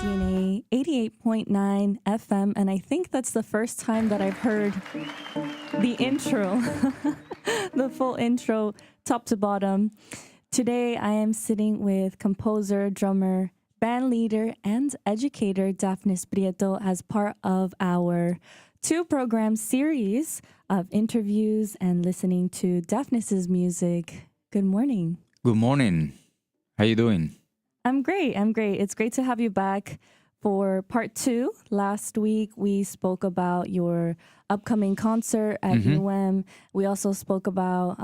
DNA 88.9 FM, and I think that's the first time that I've heard the intro, the full intro, top to bottom. Today, I am sitting with composer, drummer, band leader, and educator Dafnis Prieto as part of our two-program series of interviews and listening to Dafnis's music. Good morning. Good morning. How you doing? I'm great. It's great to have you back for part two. Last week, we spoke about your upcoming concert at UM. We also spoke about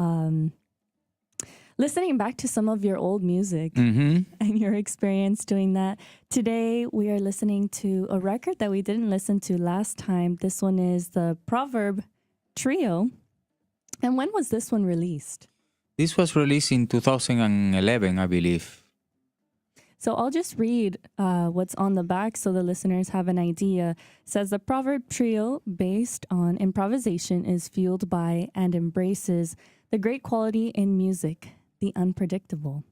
listening back to some of your old music and your experience doing that. Today, we are listening to a record that we didn't listen to last time. This one is the Proverb Trio. And when was this one released? This was released in 2011, I believe. So I'll just read what's on the back so the listeners have an idea. It says the Proverb Trio, based on improvisation, is fueled by and embraces the great quality in music, the unpredictable.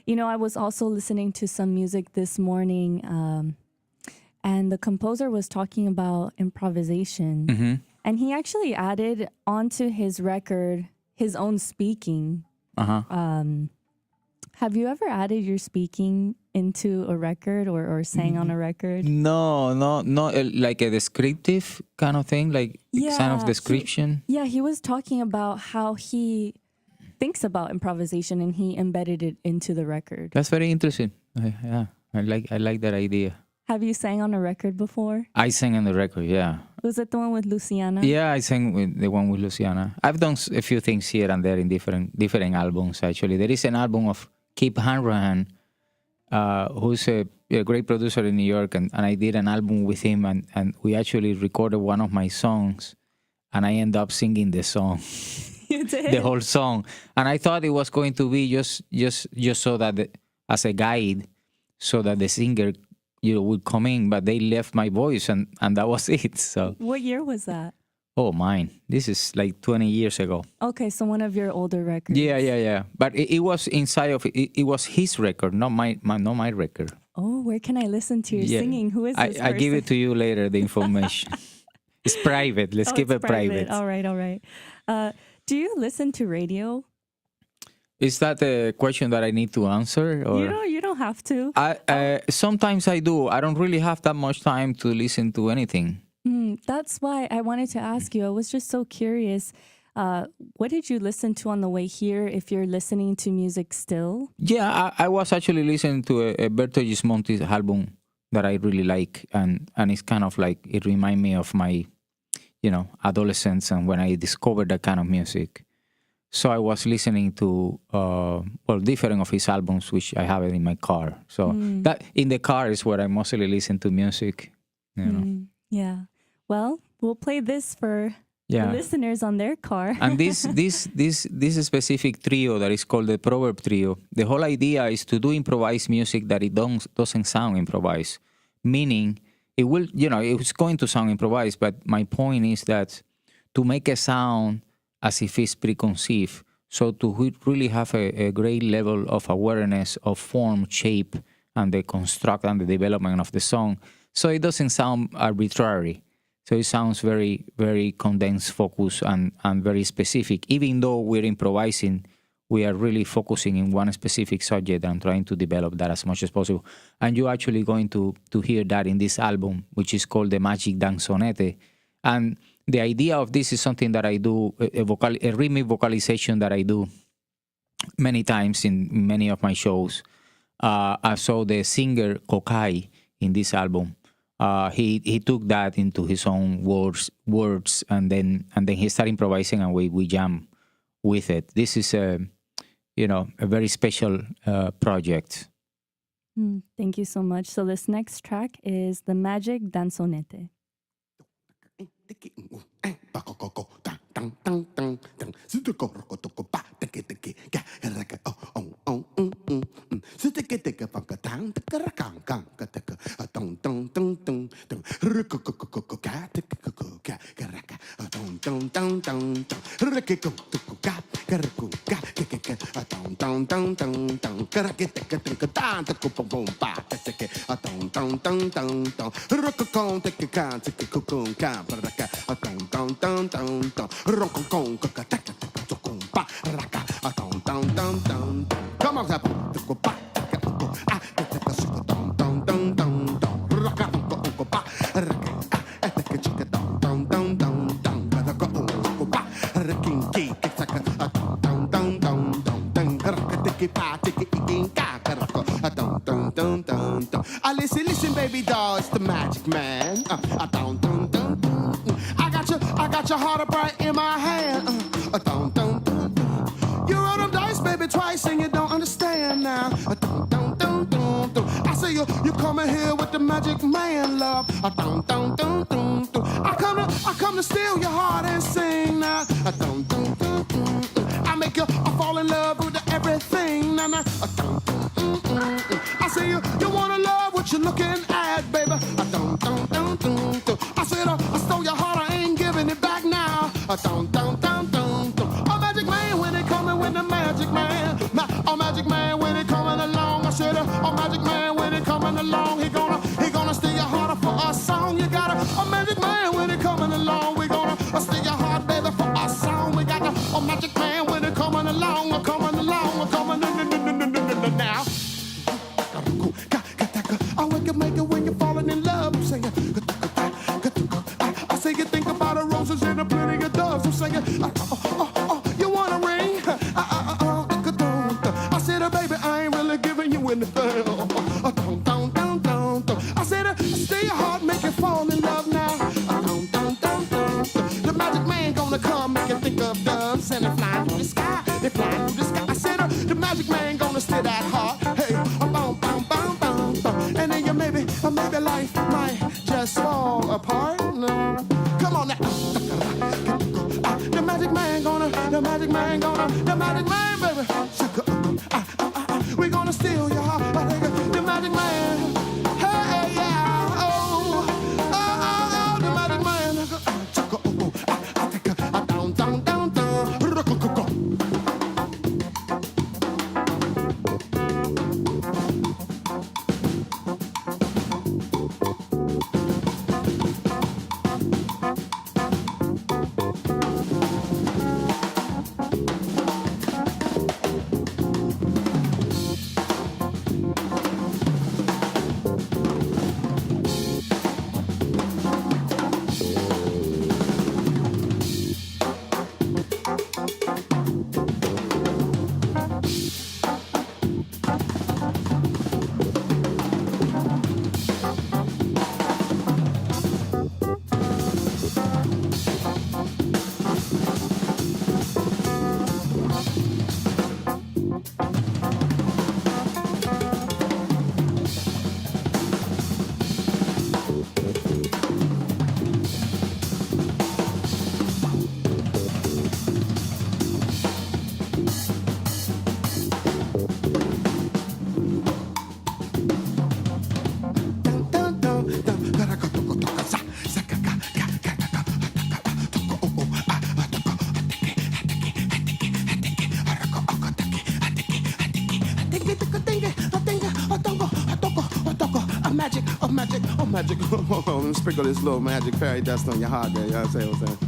You know, I was also listening to some music this morning, and the composer was talking about improvisation. And he actually added onto his record his own speaking. Have you ever added your speaking into a record or sang on a record? No, like a descriptive kind of thing, like kind of description. He was talking about how he thinks about improvisation and he embedded it into the record. That's very interesting. I like that idea. Have you sang on a record before? I sang on the record, yeah. Was it the one with Luciana? Yeah, I sang with the one with Luciana. I've done a few things here and there in different albums, actually. There is an album of Kip Hanrahan, who's a great producer in New York, and I did an album with him, and we actually recorded one of my songs, and I ended up singing the song. You did? The whole song. And I thought it was going to be just so that, as a guide, so that the singer would come in, but they left my voice, and that was it. So. What year was that? Oh, mine. This is like 20 years ago. Okay, so one of your older records. Yeah. But it was inside of it. It was his record, not my record. Oh, where can I listen to your singing? Who is this I give it to you later, the information. It's private. Let's keep it private. All right. Do you listen to radio? Is that a question that I need to answer? Or? You don't have to. Sometimes I do. I don't really have that much time to listen to anything. That's why I wanted to ask you. I was just so curious. What did you listen to on the way here, if you're listening to music still? Yeah, I was actually listening to a Berto Gismonti's album that I really like. And it's kind of like, it reminds me of my, adolescence and when I discovered that kind of music. So I was listening to, different of his albums, which I have it in my car. So that in the car is where I mostly listen to music, Yeah. Well, we'll play this for the listeners on their car. And this specific trio that is called the Proverb Trio, the whole idea is to do improvised music that it doesn't sound improvised. Meaning, it will, it's going to sound improvised, but my point is that to make a sound as if it's preconceived, so to really have a great level of awareness of form, shape, and the construct and the development of the song, so it doesn't sound arbitrary. So it sounds very, very condensed, focused, and very specific. Even though we're improvising, we are really focusing in one specific subject and trying to develop that as much as possible. And you're actually going to hear that in this album, which is called The Magic Danzonete. And the idea of this is something that I do, a rhythmic vocalization that I do many times in many of my shows. I saw the singer Kokai in this album. He took that into his own words, and then he started improvising, and we jam with it. This is a very special project. Thank you so much. So this next track is The Magic Danzonete. Come on, listen, baby doll, it's the magic man. I got your heart right in my hand. You roll them dice, baby, twice, and you don't understand now. I say you coming here with the magic man, love. I come to steal your heart and sing now. I make you fall in love with everything. Nah. I say you wanna love what you're looking at, baby. I said I stole your heart, I ain't giving it back now. A magic man when it coming with the magic man. A magic man when it coming along. I said a magic man when it coming along. He gonna steal your heart for a song. You got a magic man when it coming along. We gonna steal your heart, baby, for a song. We got a magic man when it coming along. We're coming along. We're coming now. I wake up, make it when you're falling in love. I'm singing. I say you think about the roses and the plenty of doves. I'm singing. You want a ring? I said, baby, I ain't really giving you anything. I said, stay your heart, make it fall in love now. The magic man gonna come, make you think of doves and they're flying through the sky. They're flying through the sky. I said, the magic man gonna steal that heart. Hey, and then you maybe life might just fall apart. No. Come on now. The magic man, baby. We gonna steal your heart. The magic man. Hey, yeah. Oh, the magic man. Magic. Let me sprinkle this little magic fairy dust on your heart there. You know what I'm saying?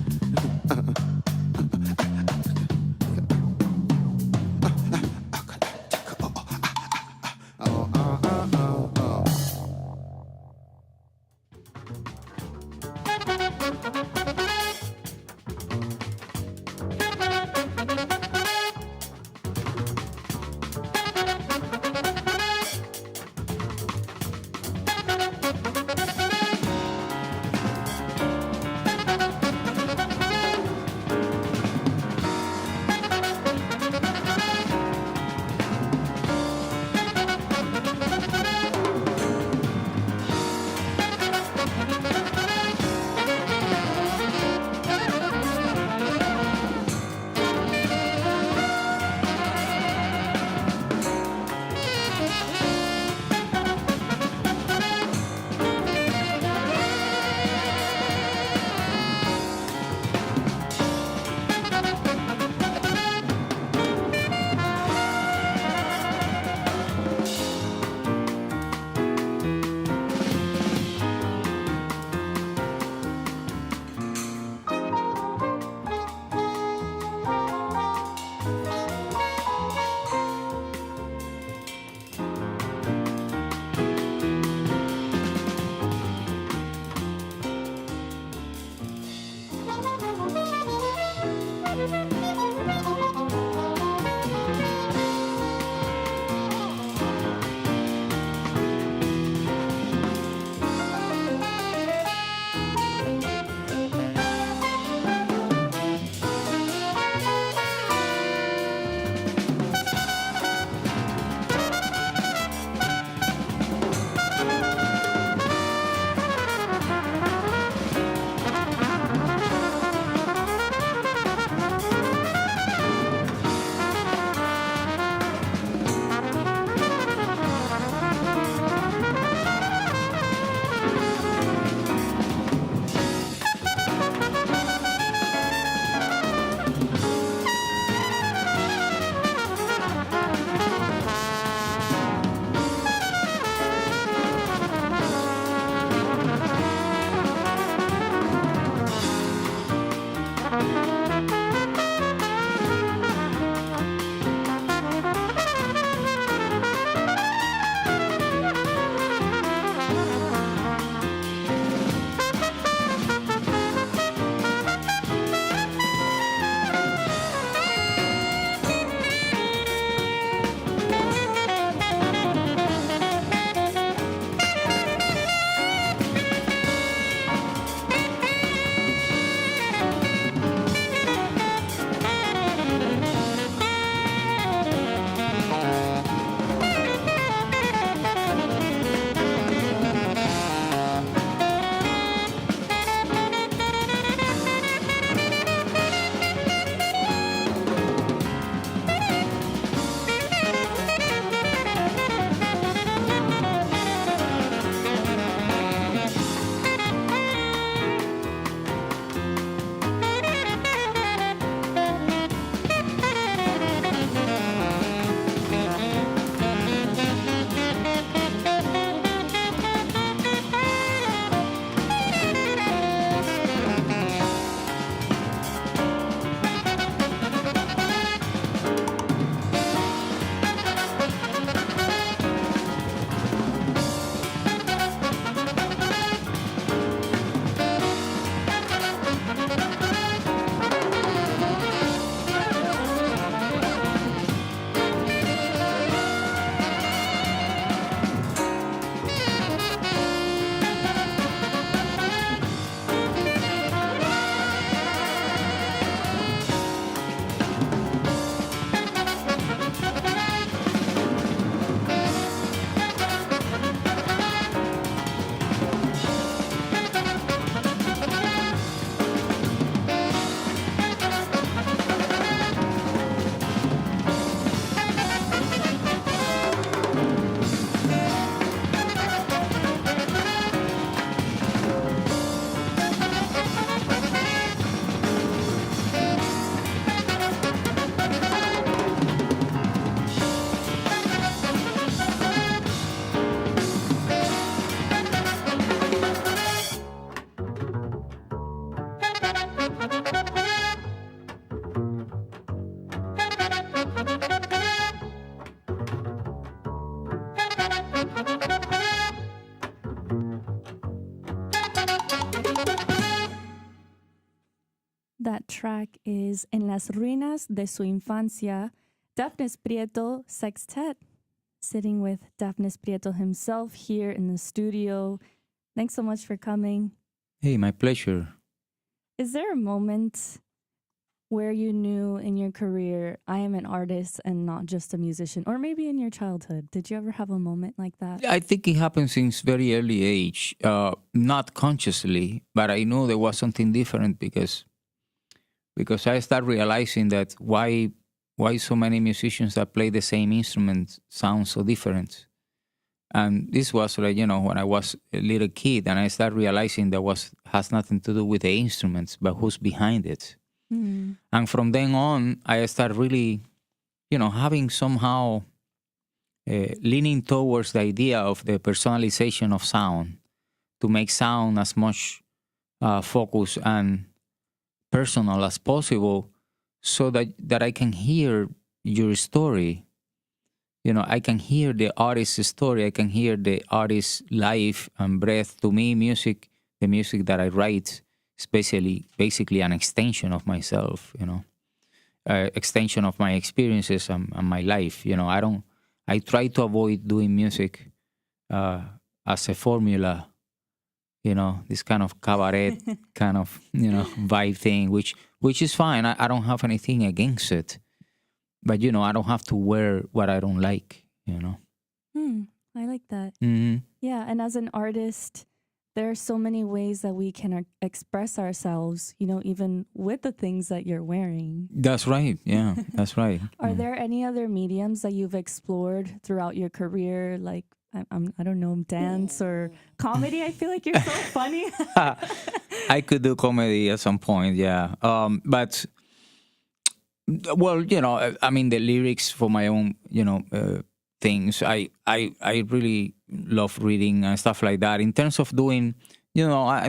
That track is En las ruinas de su infancia, Dafnis Prieto Sextet. Sitting with Dafnis Prieto himself here in the studio. Thanks so much for coming. Hey, my pleasure. Is there a moment where you knew in your career, I am an artist and not just a musician? Or maybe in your childhood. Did you ever have a moment like that? I think it happened since very early age, not consciously, but I know there was something different because I started realizing that why so many musicians that play the same instrument sound so different. And this was like, when I was a little kid, and I started realizing that has nothing to do with the instruments, but who's behind it. Mm. And from then on, I started really, having somehow leaning towards the idea of the personalization of sound, to make sound as much focused and personal as possible, so that I can hear your story. I can hear the artist's story. I can hear the artist's life and breath. To me, the music that I write, basically an extension of myself, extension of my experiences and my life. I try to avoid doing music as a formula, this kind of cabaret kind of, vibe thing, which is fine. I don't have anything against it. But, I don't have to wear what I don't like, I like that. Mm-hmm. Yeah, and as an artist, there are so many ways that we can express ourselves, even with the things that you're wearing. That's right. Yeah, that's right. Are there any other mediums that you've explored throughout your career, like, I don't know, dance or comedy? I feel like you're so funny. I could do comedy at some point, yeah. But, well, the lyrics for my own, things. I really love reading and stuff like that. In terms of doing, I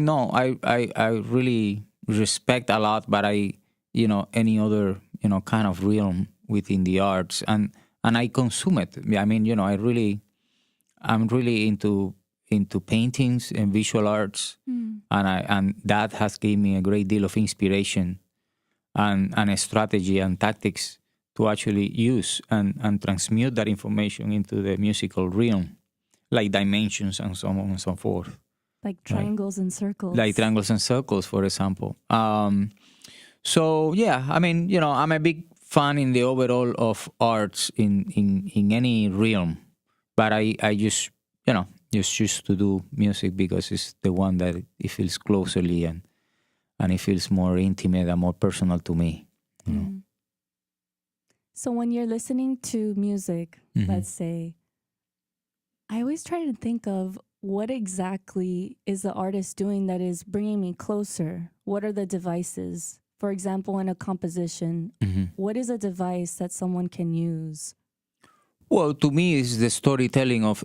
really respect a lot, but any other, kind of realm within the arts, and I consume it. I mean, I'm really into paintings and visual arts, and that has given me a great deal of inspiration and a strategy and tactics to actually use and transmute that information into the musical realm, like dimensions and so on and so forth. Like triangles and circles. Like triangles and circles, for example. So, yeah, I mean, I'm a big fan in the overall of arts in any realm. But I just choose to do music because it's the one that it feels closely and it feels more intimate and more personal to me. So when you're listening to music, let's say, I always try to think of what exactly is the artist doing that is bringing me closer? What are the devices? For example, in a composition, what is a device that someone can use? Well, to me, it's the storytelling of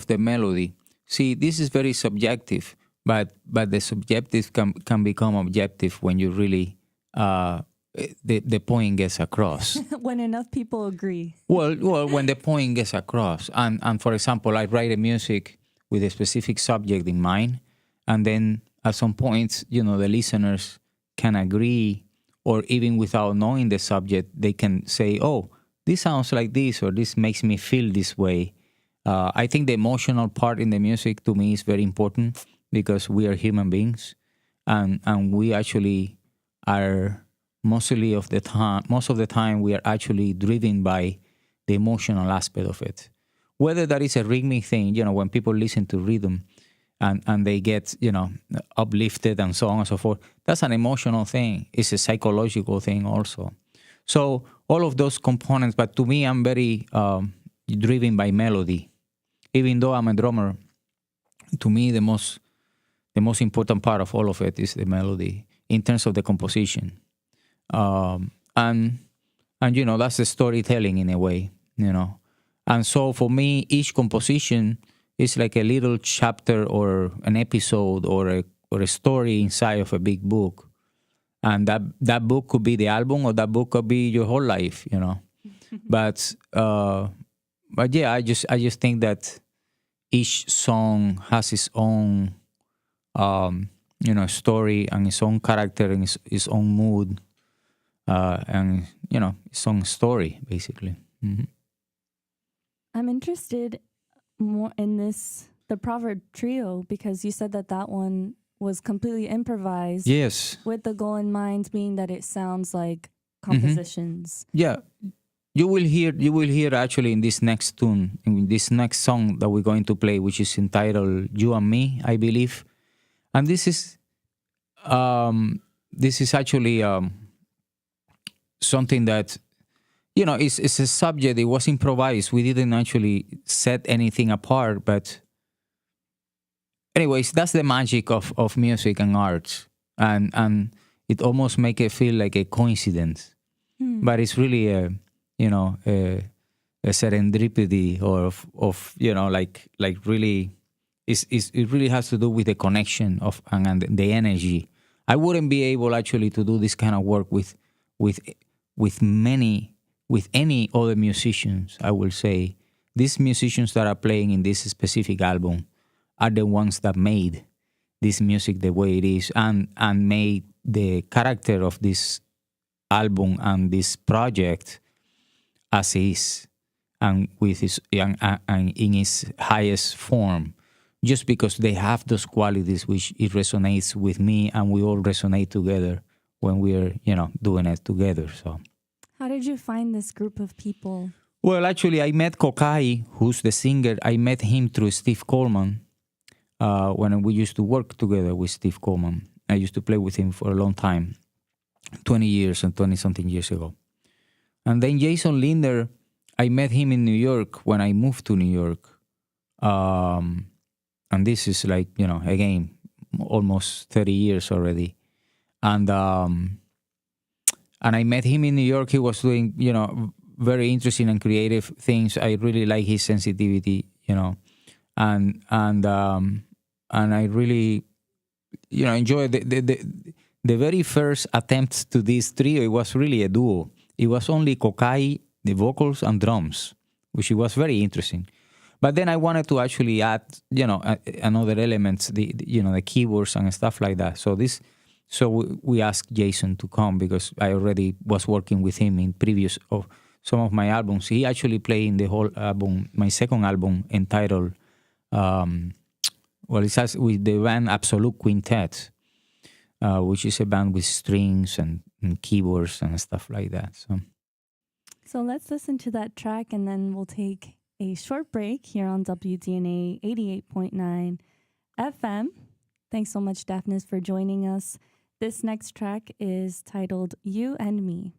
the melody. See, this is very subjective, but the subjective can become objective when you really the point gets across. When enough people agree. Well, when the point gets across, and for example, I write a music with a specific subject in mind, and then at some points, the listeners can agree, or even without knowing the subject, they can say, "Oh, this sounds like this," or "This makes me feel this way." I think the emotional part in the music to me is very important because we are human beings, and we actually are most of the time we are actually driven by the emotional aspect of it. Whether that is a rhythmic thing, when people listen to rhythm and they get, uplifted and so on and so forth, that's an emotional thing. It's a psychological thing also. So all of those components, but to me, I'm very driven by melody. Even though I'm a drummer, to me, the most important part of all of it is the melody in terms of the composition. And that's the storytelling in a way, And so for me, each composition is like a little chapter or an episode or a story inside of a big book. And that book could be the album, or that book could be your whole life, But yeah, I just think that each song has its own story and its own character and its own mood, and its own story, basically. Mm-hmm. I'm interested more in the Proverb Trio, because you said that one was completely improvised. Yes. With the goal in mind being that it sounds like compositions. Yeah. You will hear actually in this next tune, in this next song that we're going to play, which is entitled "You and Me," I believe. And this is actually something that, it's a subject. It was improvised. We didn't actually set anything apart, but anyways, that's the magic of music and art, and it almost make it feel like a coincidence, but it's really a serendipity of like really, it really has to do with the connection of and the energy. I wouldn't be able actually to do this kind of work with any other musicians. I will say these musicians that are playing in this specific album are the ones that made this music the way it is, and made the character of this album and this project as is, and with his and in its highest form, just because they have those qualities which it resonates with me, and we all resonate together when we're doing it together. So how did you find this group of people? Well, actually, I met Kokai, who's the singer. I met him through Steve Coleman when we used to work together with Steve Coleman. I used to play with him for a long time, 20-something years ago. And then Jason Linder, I met him in New York when I moved to New York. And this is like, again, almost 30 years already. And I met him in New York. He was doing, very interesting and creative things. I really like his sensitivity, and I really, enjoy the very first attempt to this trio. It was really a duo. It was only Kokai, the vocals and drums, which was very interesting. But then I wanted to actually add, another elements, the keyboards and stuff like that. So we asked Jason to come because I already was working with him in previous of some of my albums. He actually played in the whole album, my second album entitled, it says with the band Absolute Quintet, which is a band with strings and keyboards and stuff like that. So let's listen to that track, and then we'll take a short break here on WDNA 88.9 FM. Thanks so much, Dafnis, for joining us. This next track is titled You and Me.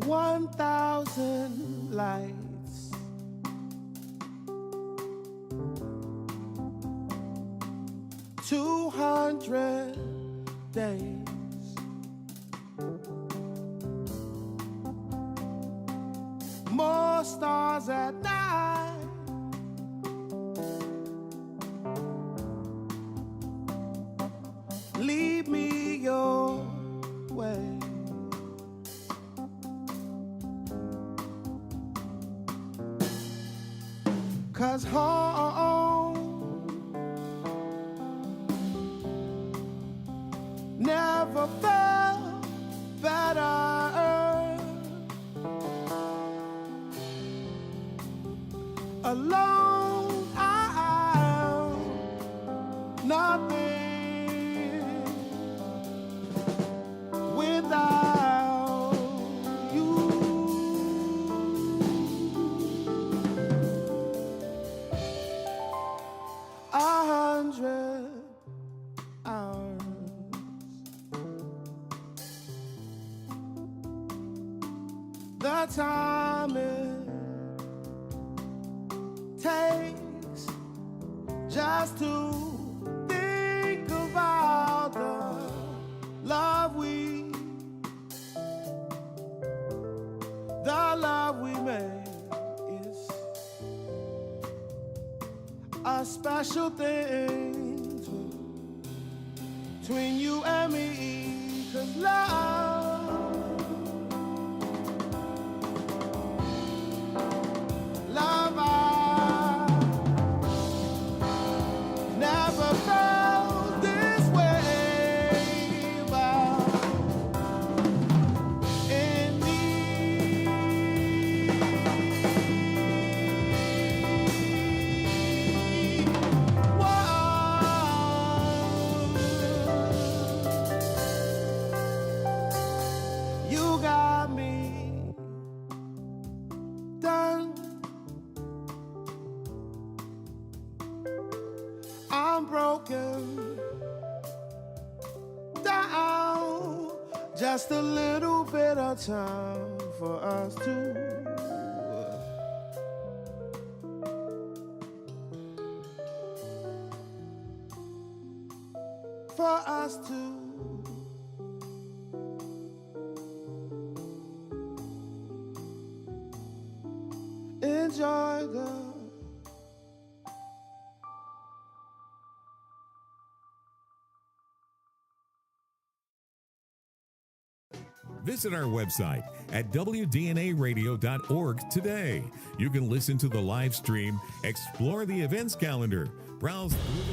$1,000 lights, $200 days, more stars at night, lead me your way. 'Cause home never felt better. Alone I'm nothing without you. the time it takes just to think about the love we made is a special thing between you and me, 'cause love I never felt this way about you got me done. I'm broken down. Just a little bit of time for us to enjoy the Visit our website at wdnaradio.org today. You can listen to the live stream, explore the events calendar, browse through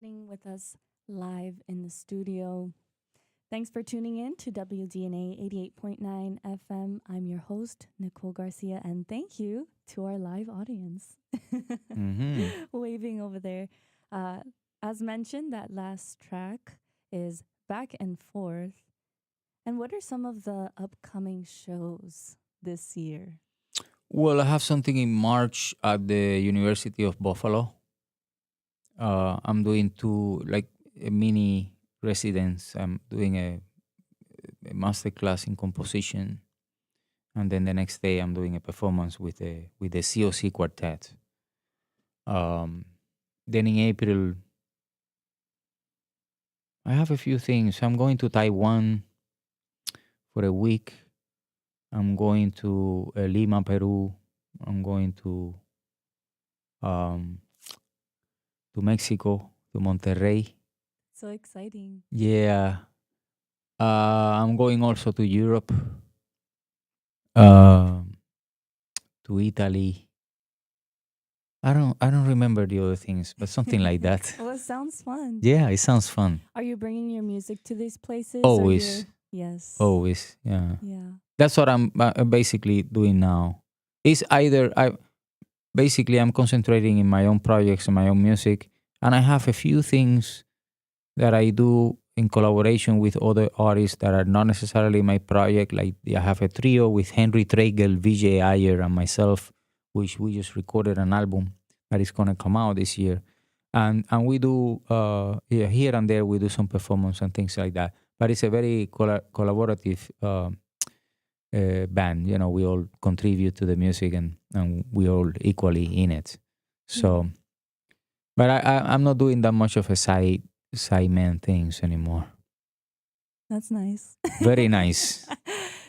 sitting with us live in the studio. Thanks for tuning in to WDNA 88.9 FM. I'm your host, Nicole Garcia, and thank you to our live audience. Waving over there. As mentioned, that last track is Back and Forth. And what are some of the upcoming shows this year? Well, I have something in March at the University of Buffalo. I'm doing a mini residence. I'm doing a master class in composition, and then the next day I'm doing a performance with the COC quartet. Then in April, I have a few things. I'm going to Taiwan for a week. I'm going to Lima, Peru. I'm going to Mexico, to Monterrey. So exciting. Yeah. I'm going also to Europe, to Italy. I don't remember the other things, but something like that. Well, it sounds fun. Yeah, it sounds fun. Are you bringing your music to these places? Always. Yes. Always, yeah. Yeah. That's what I'm basically doing now. It's either I'm concentrating in my own projects and my own music, and I have a few things that I do in collaboration with other artists that are not necessarily my project. Like I have a trio with Henry Tregel, Vijay Iyer, and myself, which we just recorded an album that is gonna come out this year, and we do here and there we do some performance and things like that. But it's a very collaborative band. You know, we all contribute to the music and we all equally in it. So, but I'm not doing that much of a side man things anymore. That's nice. Very nice.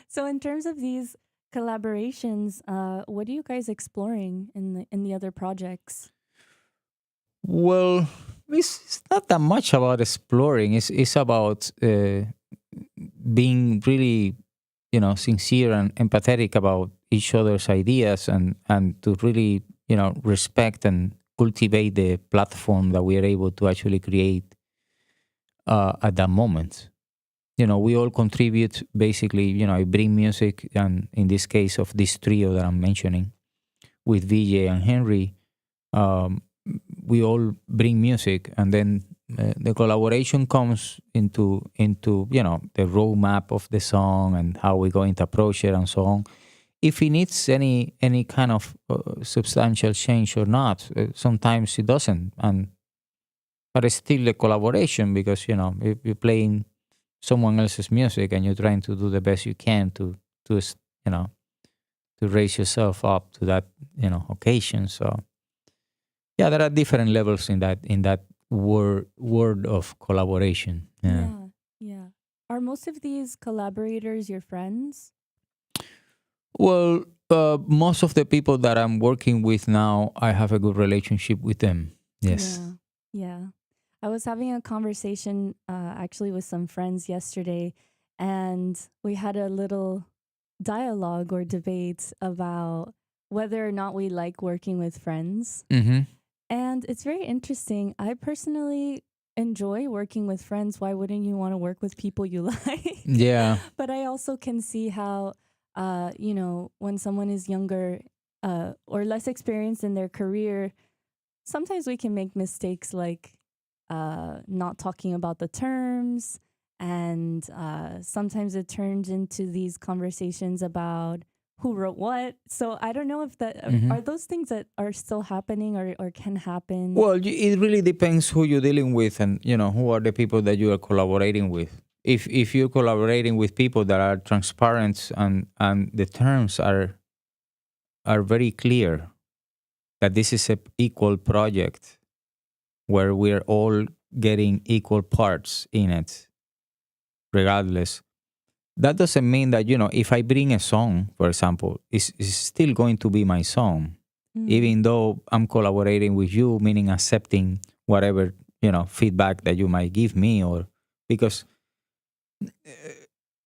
So in terms of these collaborations, what are you guys exploring in the other projects? Well, it's not that much about exploring. It's about being really, sincere and empathetic about each other's ideas and to really, respect and cultivate the platform that we are able to actually create at that moment. We all contribute. Basically, I bring music, and in this case of this trio that I'm mentioning, with Vijay and Henry, we all bring music, and then the collaboration comes into the roadmap of the song and how we're going to approach it and so on. If it needs any kind of substantial change or not, sometimes it doesn't, but it's still a collaboration because if you're playing someone else's music and you're trying to do the best you can to raise yourself up to that occasion. So yeah, there are different levels in that word of collaboration. Yeah. Are most of these collaborators your friends? Well, most of the people that I'm working with now, I have a good relationship with them. Yes. Yeah. I was having a conversation actually with some friends yesterday, and we had a little dialogue or debate about whether or not we like working with friends. Mm-hmm. And it's very interesting. I personally enjoy working with friends. Why wouldn't you want to work with people you like? Yeah. But I also can see how, when someone is younger or less experienced in their career, sometimes we can make mistakes like not talking about the terms. And sometimes it turns into these conversations about who wrote what. So I don't know if are those things that are still happening or can happen? Well, it really depends who you're dealing with and, who are the people that you are collaborating with. If you're collaborating with people that are transparent and the terms are very clear, that this is an equal project where we're all getting equal parts in it, regardless. That doesn't mean that, if I bring a song, for example, it's still going to be my song, even though I'm collaborating with you, meaning accepting whatever, feedback that you might give me, or because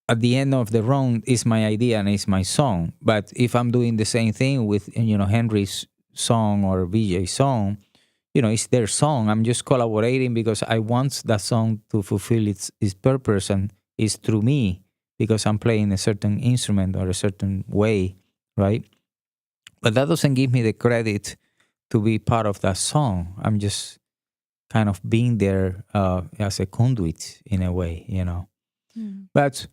at the end of the round, it's my idea and it's my song. But if I'm doing the same thing with, Henry's song or Vijay's song, it's their song. I'm just collaborating because I want that song to fulfill its purpose, and it's through me because I'm playing a certain instrument or a certain way, right? But that doesn't give me the credit to be part of that song. I'm just kind of being there as a conduit in a way, But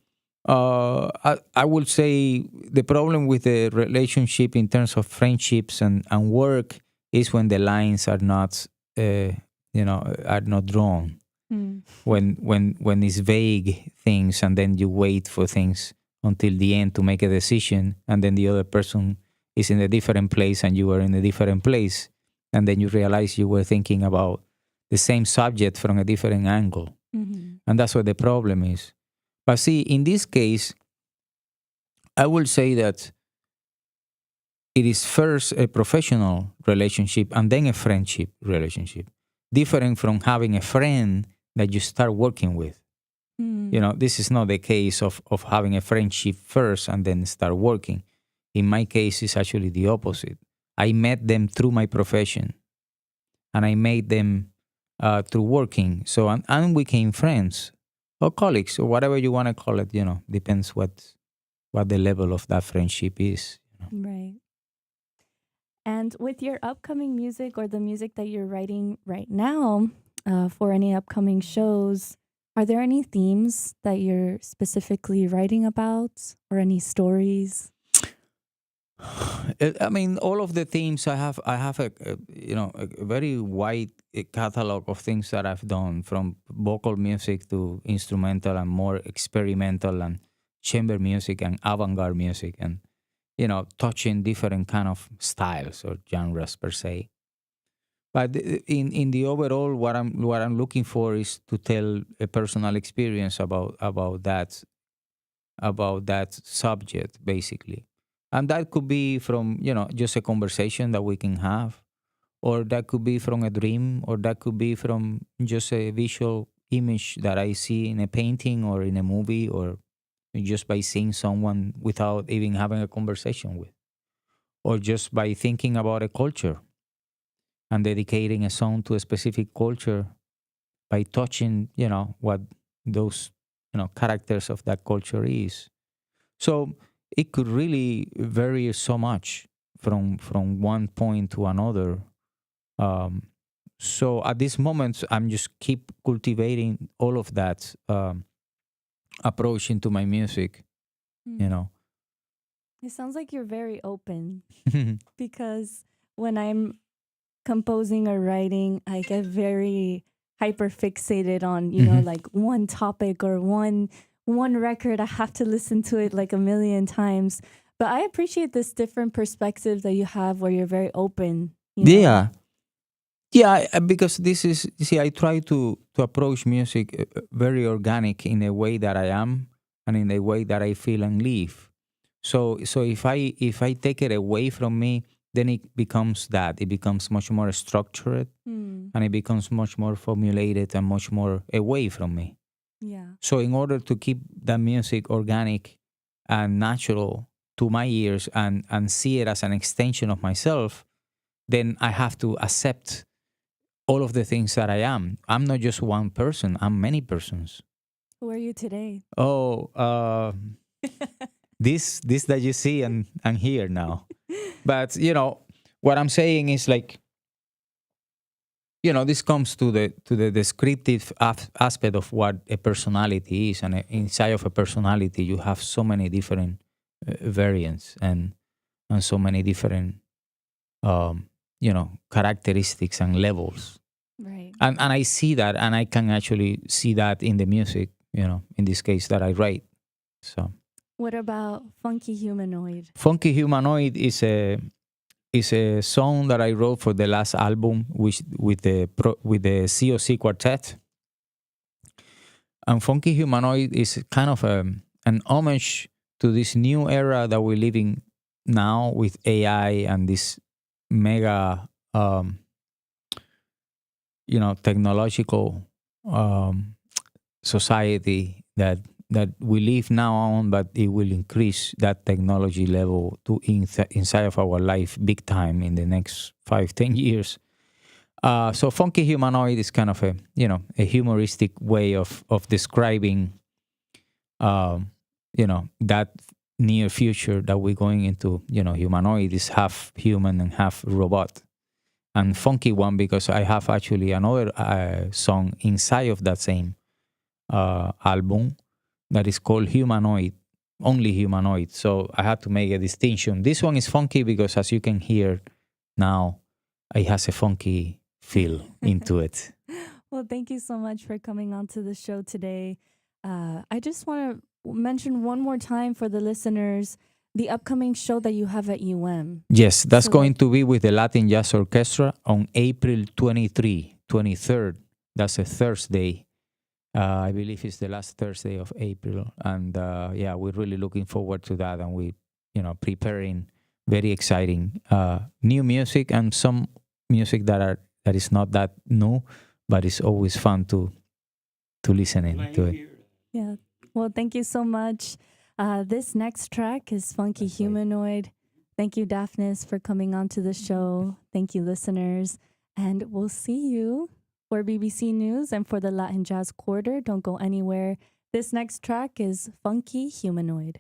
I would say the problem with the relationship in terms of friendships and work is when the lines are not, are not drawn. Mm. When it's vague things, and then you wait for things until the end to make a decision, and then the other person is in a different place and you are in a different place, and then you realize you were thinking about the same subject from a different angle. Mm-hmm. And that's what the problem is. But see, in this case, I will say that it is first a professional relationship and then a friendship relationship, different from having a friend that you start working with. Mm. This is not the case of having a friendship first and then start working. In my case, it's actually the opposite. I met them through my profession, and I made them through working. So, and we became friends or colleagues or whatever you want to call it. Depends what the level of that friendship is. Right. And with your upcoming music or the music that you're writing right now for any upcoming shows, are there any themes that you're specifically writing about or any stories? I mean, all of the themes I have a very wide catalog of things that I've done, from vocal music to instrumental and more experimental and chamber music and avant-garde music, and touching different kind of styles or genres per se. But in the overall, what I'm looking for is to tell a personal experience about that subject, basically. And that could be from, just a conversation that we can have, or that could be from a dream, or that could be from just a visual image that I see in a painting or in a movie, or just by seeing someone without even having a conversation with, or just by thinking about a culture and dedicating a song to a specific culture by touching, what those, characters of that culture is. So it could really vary so much from one point to another. So at this moment, I'm just keep cultivating all of that approach into my music. It sounds like you're very open because when I'm composing or writing, I get very hyper fixated on, like one topic or one record. I have to listen to it like a million times. But I appreciate this different perspective that you have where you're very open. Yeah. Yeah, because this is, I try to approach music very organic in a way that I am and in a way that I feel and live. So if I take it away from me, then it becomes that. It becomes much more structured and it becomes much more formulated and much more away from me. Yeah. So in order to keep that music organic and natural to my ears and see it as an extension of myself, then I have to accept all of the things that I am. I'm not just one person. I'm many persons. Who are you today? Oh, this that you see and hear now. But, what I'm saying is like, this comes to the descriptive aspect of what a personality is. And inside of a personality, you have so many different variants and so many different, characteristics and levels. Right. And I see that, and I can actually see that in the music, in this case that I write. So, what about Funky Humanoid? Funky Humanoid is a song that I wrote for the last album with the COC quartet. And Funky Humanoid is kind of an homage to this new era that we're living now with AI and this mega technological society that we live now on, but it will increase that technology level to inside of our life big time in the next 5-10 years. So funky humanoid is kind of a humoristic way of describing that near future that we're going into. Humanoid is half human and half robot. And funky one because I have actually another song inside of that same album that is called Humanoid, only Humanoid. So I had to make a distinction. This one is funky because, as you can hear now, it has a funky feel into it. Well, thank you so much for coming on to the show today. I just want to mention one more time for the listeners the upcoming show that you have at UM. Yes, that's going to be with the Latin Jazz Orchestra on April 23rd. That's a Thursday. I believe it's the last Thursday of April. And we're really looking forward to that. And we, preparing very exciting new music and some music that is not that new, but it's always fun to listen to it. Yeah. Well, thank you so much. This next track is Funky Humanoid. Thank you, Dafnis, for coming on to the show. Thank you, listeners. And we'll see you for BBC News and for the Latin Jazz Quarter. Don't go anywhere. This next track is Funky Humanoid.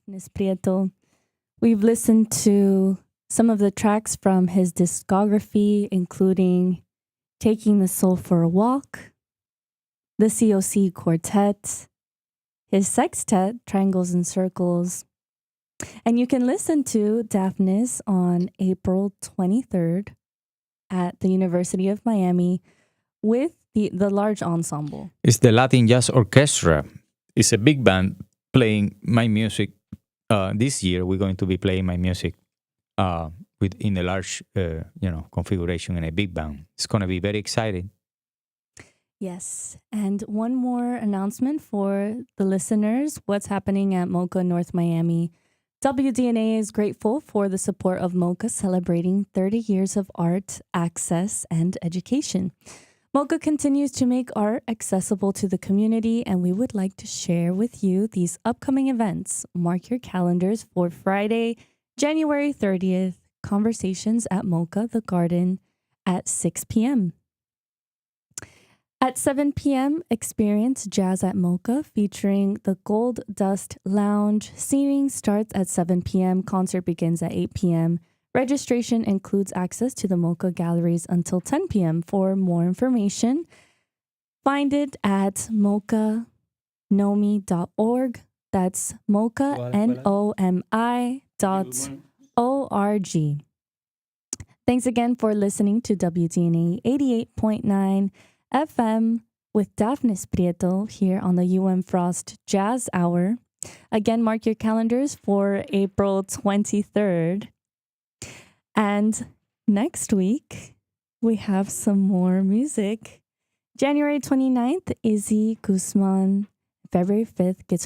Dafnis Prieto. We've listened to some of the tracks from his discography, including Taking the Soul for a Walk, the COC Quartet, his sextet, Triangles and Circles. And you can listen to Dafnis on April 23rd at the University of Miami with the large ensemble. It's the Latin Jazz Orchestra. It's a big band playing my music. This year, we're going to be playing my music in a large, configuration in a big band. It's going to be very exciting. Yes. And one more announcement for the listeners. What's happening at MoCA North Miami? WDNA is grateful for the support of MoCA celebrating 30 years of art, access, and education. MoCA continues to make art accessible to the community, and we would like to share with you these upcoming events. Mark your calendars for Friday, January 30th, Conversations at MoCA, the Garden, at 6 p.m. At 7 p.m., experience Jazz at MoCA featuring the Gold Dust Lounge. Seating starts at 7 p.m. Concert begins at 8 p.m. Registration includes access to the MoCA galleries until 10 p.m. For more information, find it at mocanomi.org. That's MoCA, NOMI.org. Thanks again for listening to WDNA 88.9 FM with Dafnis Prieto here on the UM Frost Jazz Hour. Again, mark your calendars for April 23rd. And next week, we have some more music. January 29th, Izzy Guzman. February 5th, Guitar